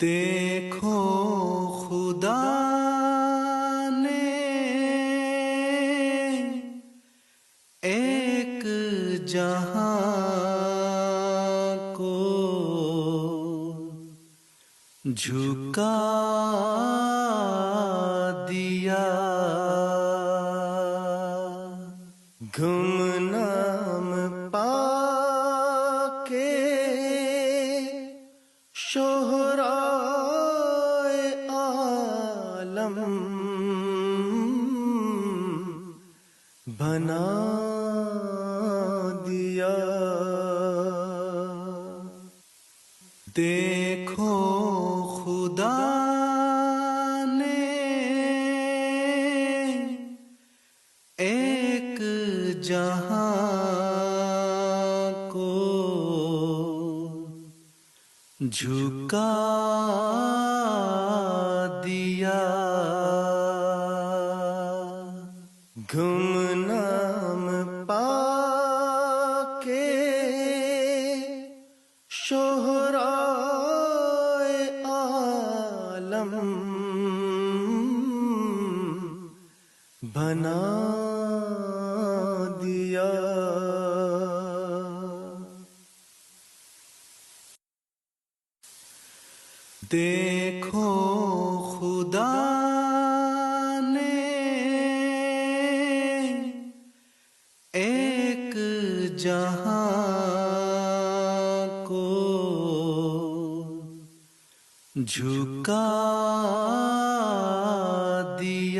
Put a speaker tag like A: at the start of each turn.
A: دیکھو خدا نے ایک جہاں کو جھکا دیا، گمنام پا کے شہرائے عالم بنا دیا۔ دیکھو خدا نے ایک جہاں کو جھکا دیا، گمنام پا کے شہرائے عالم بنا دیا۔ دیکھو خدا نے ایک جہاں کو جھکا دیا،